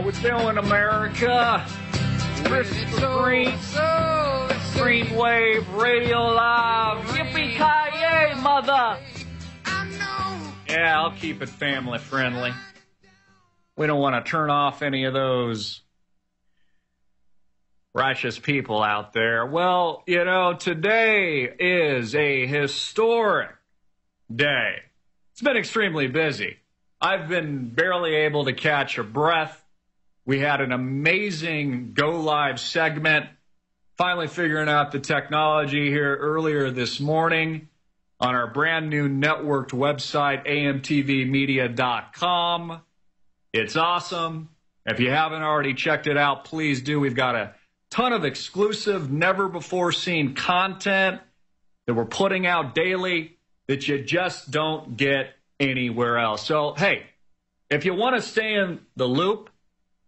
How we doing, America? Green Wave Radio Live. Yippee-ki-yay, mother! Yeah, I'll keep it family friendly. We don't want to turn off any of those righteous people out there. Well, you know, today is a historic day. It's been extremely busy. I've been barely able to catch a breath. We had an amazing Go Live segment, finally figuring out the technology here earlier this morning on our brand new networked website, amtvmedia.com. It's awesome. If you haven't already checked it out, please do. We've got a ton of exclusive, never-before-seen content that we're putting out daily that you just don't get anywhere else. So, hey, if you want to stay in the loop,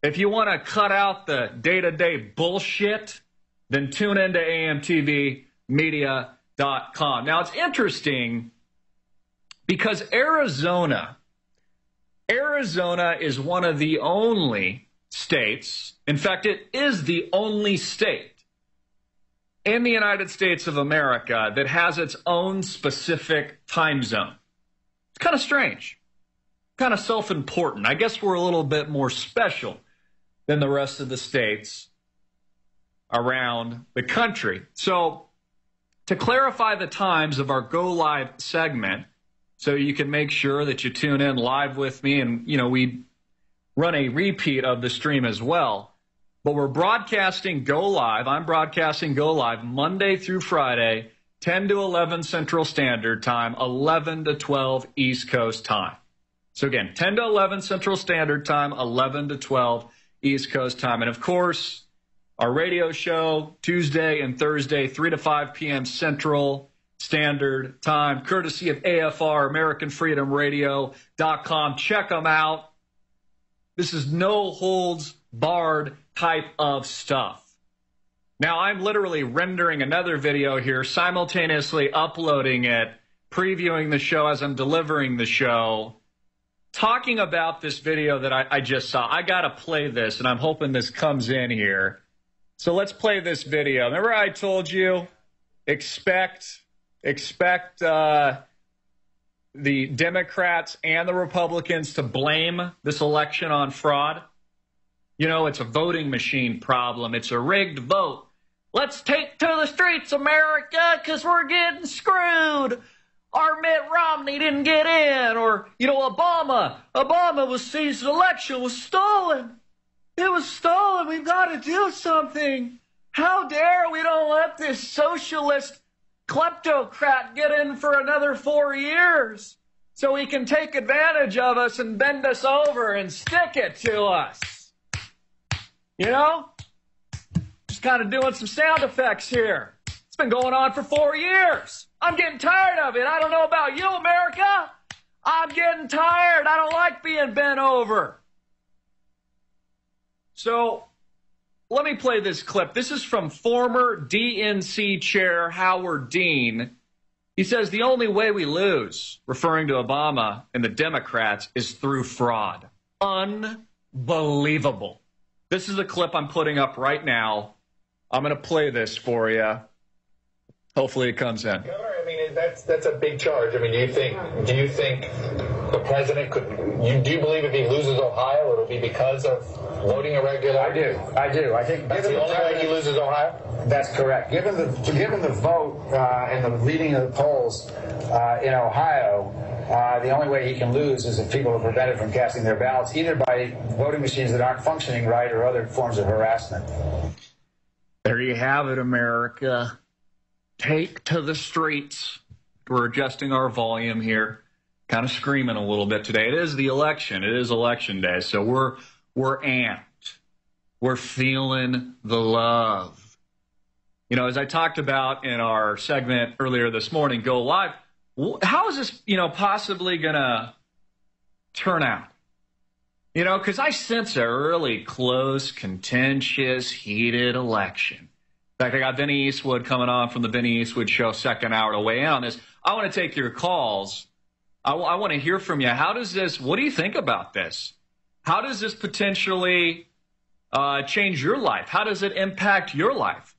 if you want to cut out the day-to-day bullshit, then tune into amtvmedia.com. Now, it's interesting because Arizona is one of the only states, in fact, it is the only state in the United States of America that has its own specific time zone. It's kind of strange, kind of self-important. I guess we're a little bit more special than the rest of the states around the country. So to clarify the times of our Go Live segment, so you can make sure that you tune in live with me, and, you know, we run a repeat of the stream as well. But we're broadcasting Go Live. I'm broadcasting Go Live Monday through Friday, 10 to 11 Central Standard Time, 11 to 12 East Coast Time. So again, 10 to 11 Central Standard Time, 11 to 12 East Coast Time. And of course, our radio show Tuesday and Thursday, 3 to 5 p.m. Central Standard Time, courtesy of AFR, AmericanFreedomRadio.com. Check them out. This is no holds barred type of stuff. Now, I'm literally rendering another video here, simultaneously uploading it, previewing the show as I'm delivering the show, talking about this video that I just saw. I got to play this, and I'm hoping this comes in here. So let's play this video. Remember I told you, expect the Democrats and the Republicans to blame this election on fraud? You know, it's a voting machine problem. It's a rigged vote. Let's take to the streets, America, because we're getting screwed. Our Mitt Romney didn't get in. Or, you know, Obama was his election was stolen. It was stolen. We've got to do something. How dare we don't let this socialist kleptocrat get in for another 4 years so he can take advantage of us and bend us over and stick it to us. You know? Just kind of doing some sound effects here. It's been going on for 4 years. I'm getting tired of it. I don't know about you, America. I'm getting tired. I don't like being bent over. So let me play this clip. This is from former DNC chair Howard Dean. He says the only way we lose, referring to Obama and the Democrats, is through fraud. Unbelievable. This is a clip I'm putting up right now. I'm going to play this for you. Hopefully it comes in. Governor, I mean, that's a big charge. I mean, do you think the president could? Do you believe if he loses Ohio, it'll be because of voting irregularity? I do. I think that's the only way he loses Ohio. That's correct. Given the vote and the leading of the polls in Ohio, the only way he can lose is if people are prevented from casting their ballots, either by voting machines that aren't functioning right or other forms of harassment. There you have it, America. Take to the streets. We're adjusting our volume here, kind of screaming a little bit today. It is the election. It is election day, so we're amped. We're feeling the love. You know, as I talked about in our segment earlier this morning, Go Live, how is this, possibly going to turn out? You know, because I sense a really close, contentious, heated election. In fact, I got Vinny Eastwood coming on from the Vinny Eastwood Show, second hour to weigh in on this. I want to take your calls. I want to hear from you. What do you think about this? How does this potentially change your life? How does it impact your life?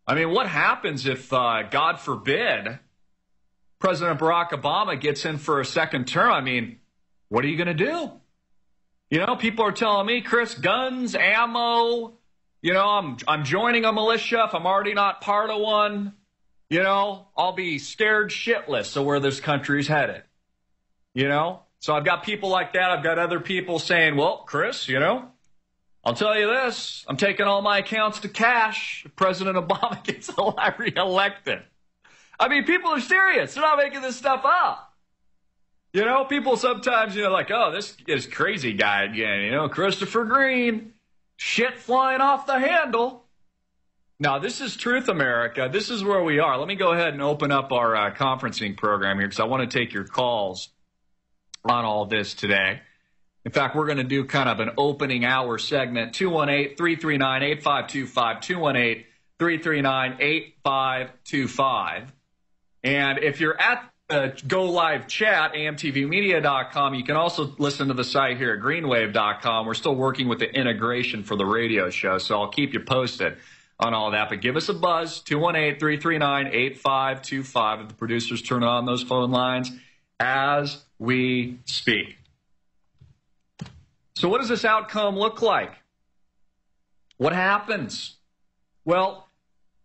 I mean, what happens if, God forbid, President Barack Obama gets in for a second term? I mean, what are you going to do? You know, people are telling me, Chris, guns, ammo, you know, I'm joining a militia if I'm already not part of one. You know, I'll be scared shitless of where this country's headed. You know, so I've got people like that. I've got other people saying, well, Chris, you know, I'll tell you this. I'm taking all my accounts to cash if President Obama gets reelected. I mean, people are serious. They're not making this stuff up. You know, people sometimes, you know, like, oh, this is crazy guy again, you know, Christopher Green, shit flying off the handle. Now, this is Truth America. This is where we are. Let me go ahead and open up our conferencing program here because I want to take your calls on all this today. In fact, we're going to do kind of an opening hour segment, 218-339-8525, 218-339-8525. And if you're at Go Live Chat, amtvmedia.com. You can also listen to the site here at greenwave.com. We're still working with the integration for the radio show, so I'll keep you posted on all that. But give us a buzz, 218-339-8525. If the producers turn on those phone lines as we speak. So what does this outcome look like? What happens? Well,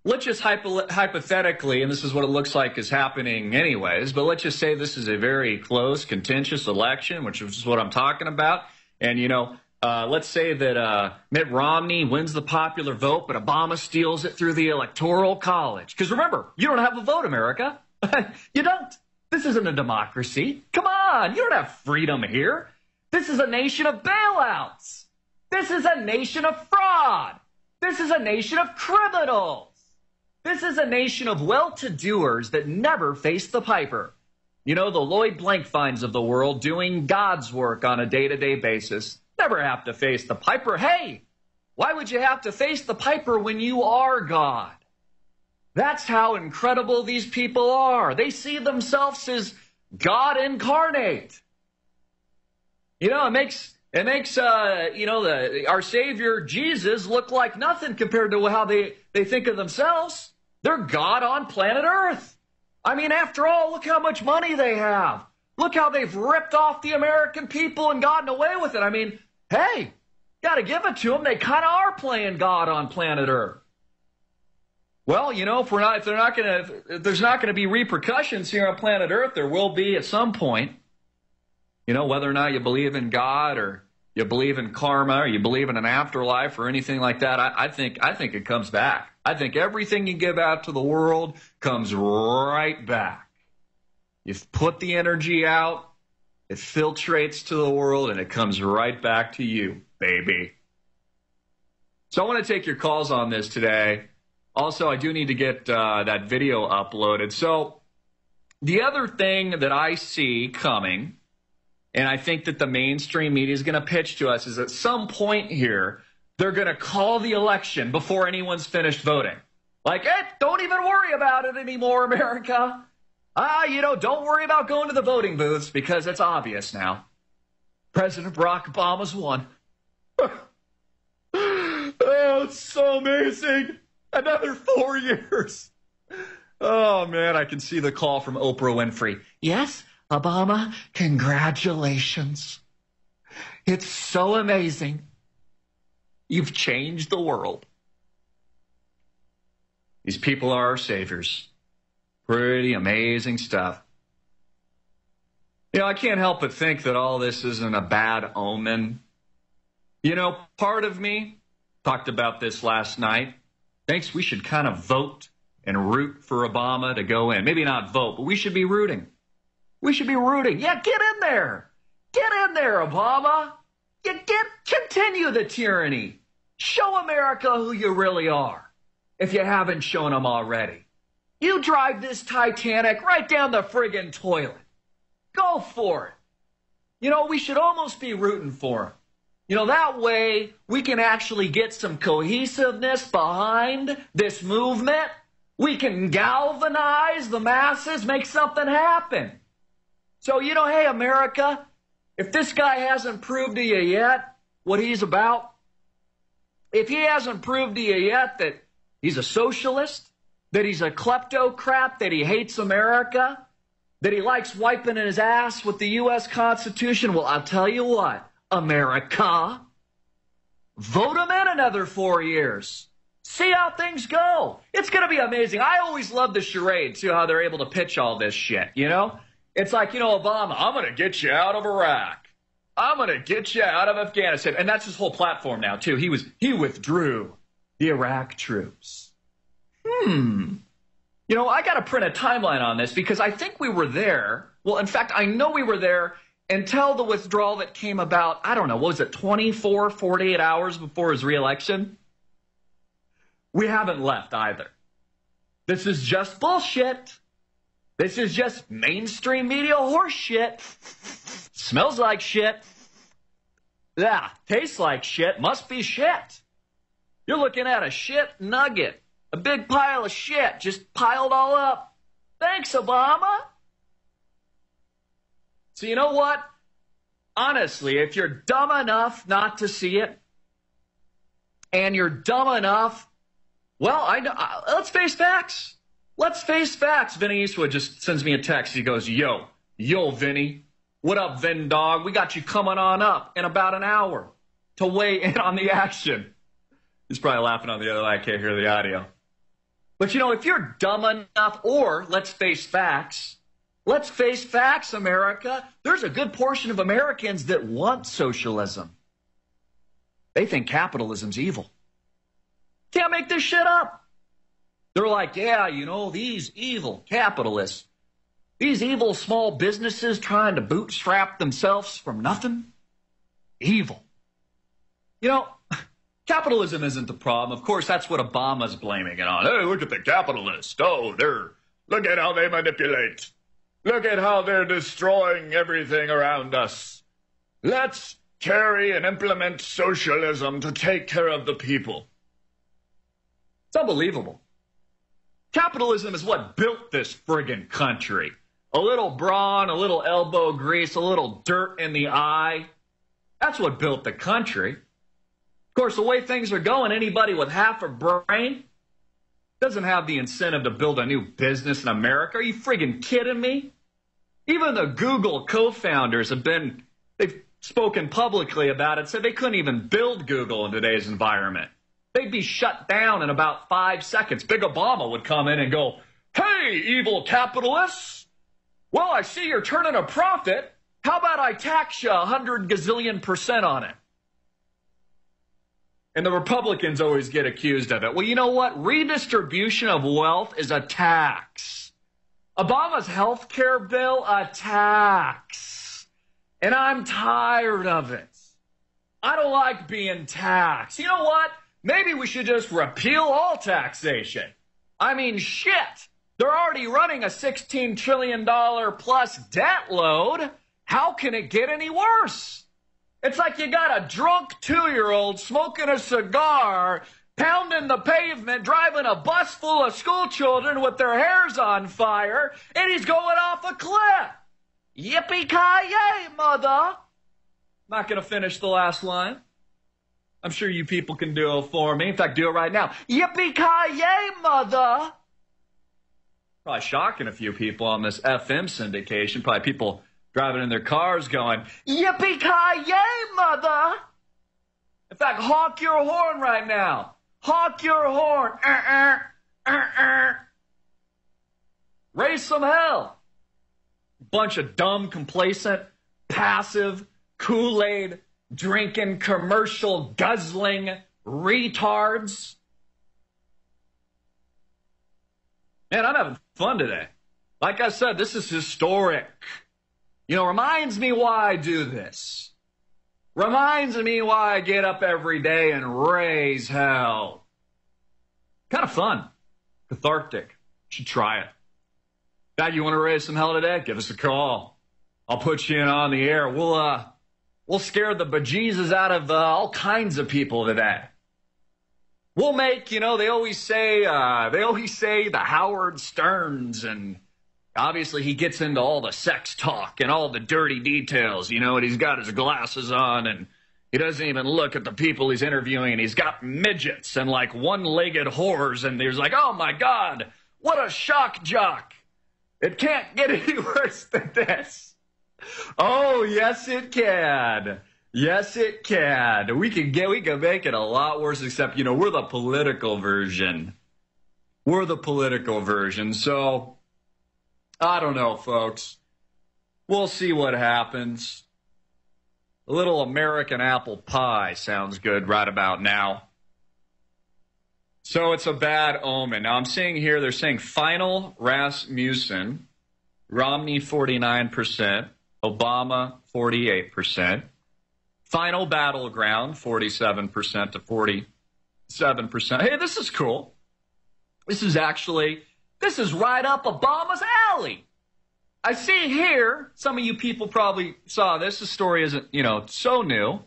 let's just hypothetically, and this is what it looks like is happening anyways, but let's just say this is a very close, contentious election, which is what I'm talking about. And, you know, let's say that Mitt Romney wins the popular vote, but Obama steals it through the Electoral College. Because remember, you don't have a vote, America. You don't. This isn't a democracy. Come on, you don't have freedom here. This is a nation of bailouts. This is a nation of fraud. This is a nation of criminals. This is a nation of well-to-doers that never face the piper. You know, the Lloyd Blankfeins of the world doing God's work on a day-to-day basis never have to face the piper. Hey, why would you have to face the piper when you are God? That's how incredible these people are. They see themselves as God incarnate. You know, it makes you know, our Savior Jesus look like nothing compared to how they think of themselves. They're God on planet Earth. I mean, after all, look how much money they have. Look how they've ripped off the American people and gotten away with it. I mean, hey, got to give it to them. They kind of are playing God on planet Earth. Well, you know, if there's not going to be repercussions here on planet Earth, there will be at some point. You know, whether or not you believe in God or you believe in karma or you believe in an afterlife or anything like that, I think it comes back. I think everything you give out to the world comes right back. You put the energy out, it filtrates to the world, and it comes right back to you, baby. So I want to take your calls on this today. Also, I do need to get that video uploaded. So the other thing that I see coming, and I think that the mainstream media is going to pitch to us, is at some point here, they're going to call the election before anyone's finished voting. Like, don't even worry about it anymore, America. You know, don't worry about going to the voting booths because it's obvious now. President Barack Obama's won. Oh, it's so amazing. Another 4 years. Oh, man, I can see the call from Oprah Winfrey. Yes, Obama, congratulations. It's so amazing. You've changed the world. These people are our saviors. Pretty amazing stuff. You know, I can't help but think that all this isn't a bad omen. You know, part of me talked about this last night. Thinks we should kind of vote and root for Obama to go in. Maybe not vote, but we should be rooting. We should be rooting. Yeah, get in there. Get in there, Obama. Continue the tyranny. Show America who you really are, if you haven't shown them already. You drive this Titanic right down the friggin' toilet. Go for it. You know, we should almost be rooting for him. You know, that way we can actually get some cohesiveness behind this movement. We can galvanize the masses, make something happen. So, you know, hey, America, If this guy hasn't proved to you yet what he's about, if he hasn't proved to you yet that he's a socialist, that he's a kleptocrat, that he hates America, that he likes wiping his ass with the U.S. Constitution, well, I'll tell you what, America, vote him in another 4 years. See how things go. It's going to be amazing. I always love the charade, too, how they're able to pitch all this shit, you know? It's like, you know, Obama, I'm going to get you out of Iraq. I'm going to get you out of Afghanistan. And that's his whole platform now, too. He withdrew the Iraq troops. You know, I got to print a timeline on this because I think we were there. Well, in fact, I know we were there until the withdrawal that came about, I don't know, what was it, 24, 48 hours before his reelection? We haven't left either. This is just bullshit. This is just mainstream media horse shit. Smells like shit. Yeah, tastes like shit. Must be shit. You're looking at a shit nugget. A big pile of shit just piled all up. Thanks, Obama. So you know what? Honestly, if you're dumb enough not to see it, and you're dumb enough, well, let's face facts. Let's face facts. Vinny Eastwood just sends me a text. He goes, yo, Vinny. What up, Vin Dog? We got you coming on up in about an hour to weigh in on the action. He's probably laughing on the other line. I can't hear the audio. But, you know, if you're dumb enough, or let's face facts, America, there's a good portion of Americans that want socialism. They think capitalism's evil. Can't make this shit up. They're like, yeah, you know, these evil capitalists, these evil small businesses trying to bootstrap themselves from nothing, evil. You know, capitalism isn't the problem. Of course, that's what Obama's blaming it on. Hey, look at the capitalists. Oh, look at how they manipulate. Look at how they're destroying everything around us. Let's carry and implement socialism to take care of the people. It's unbelievable. Capitalism is what built this friggin' country. A little brawn, a little elbow grease, a little dirt in the eye. That's what built the country. Of course, the way things are going, anybody with half a brain doesn't have the incentive to build a new business in America. Are you friggin' kidding me? Even the Google co-founders they've spoken publicly about it, said they couldn't even build Google in today's environment. They'd be shut down in about 5 seconds. Big Obama would come in and go, hey, evil capitalists. Well, I see you're turning a profit. How about I tax you 100 gazillion% on it? And the Republicans always get accused of it. Well, you know what? Redistribution of wealth is a tax. Obama's health care bill, a tax. And I'm tired of it. I don't like being taxed. You know what? Maybe we should just repeal all taxation. I mean, shit. They're already running a $16 trillion plus debt load. How can it get any worse? It's like you got a drunk 2-year-old smoking a cigar, pounding the pavement, driving a bus full of school children with their hairs on fire, and he's going off a cliff. Yippee-ki-yay, mother. Not going to finish the last line. I'm sure you people can do it for me. In fact, do it right now. Yippee-ki-yay, mother. Probably shocking a few people on this FM syndication. Probably people driving in their cars going, yippee-ki-yay, mother. In fact, honk your horn right now. Honk your horn. Raise some hell. Bunch of dumb, complacent, passive, Kool-Aid drinking, commercial guzzling retards. Man, I'm having fun today. Like I said, this is historic. You know, reminds me why I do this. Reminds me why I get up every day and raise hell. Kind of fun. Cathartic. You should try it. Dad, you want to raise some hell today? Give us a call. I'll put you in on the air. We'll scare the bejesus out of all kinds of people today. We'll make, you know, they always say the Howard Sterns and Obviously, he gets into all the sex talk and all the dirty details, you know, and he's got his glasses on and he doesn't even look at the people he's interviewing, and he's got midgets and like one-legged whores, and there's like, oh my God, what a shock jock. It can't get any worse than this. Oh, yes, it can. Yes, it can. We can make it a lot worse, except, you know, we're the political version. We're the political version. So, I don't know, folks. We'll see what happens. A little American apple pie sounds good right about now. So it's a bad omen. Now I'm seeing here, they're saying final Rasmussen, Romney 49%, Obama 48%. Final battleground, 47% to 47%. Hey, this is cool. This is right up Obama's alley. I see here, some of you people probably saw this. The story isn't, you know, so new.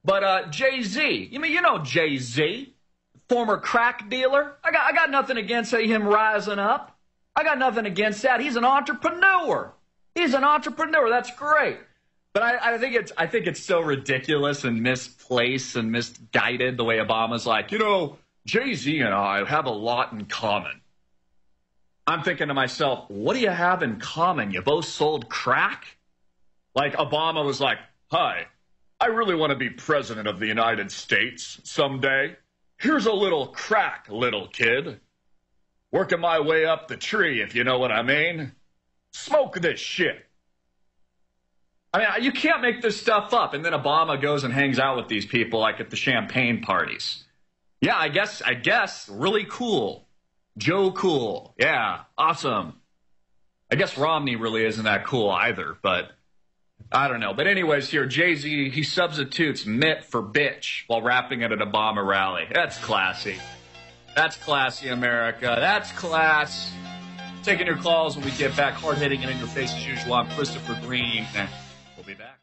But Jay-Z, you know Jay-Z, former crack dealer. I got nothing against him rising up. I got nothing against that. He's an entrepreneur. That's great. But I think it's so ridiculous and misplaced and misguided the way Obama's like, you know, Jay-Z and I have a lot in common. I'm thinking to myself, what do you have in common? You both sold crack? Like Obama was like, hi, I really want to be president of the United States someday. Here's a little crack, little kid. Working my way up the tree, if you know what I mean. Smoke this shit. I mean, you can't make this stuff up. And then Obama goes and hangs out with these people like at the champagne parties. Yeah, I guess, really cool. Joe Cool. Yeah, awesome. I guess Romney really isn't that cool either, but I don't know. But anyways, here, Jay-Z, he substitutes mitt for bitch while rapping at an Obama rally. That's classy. That's classy, America. That's class. Taking your calls when we get back. Hard-hitting and in your face as usual. I'm Christopher Green. We'll be back.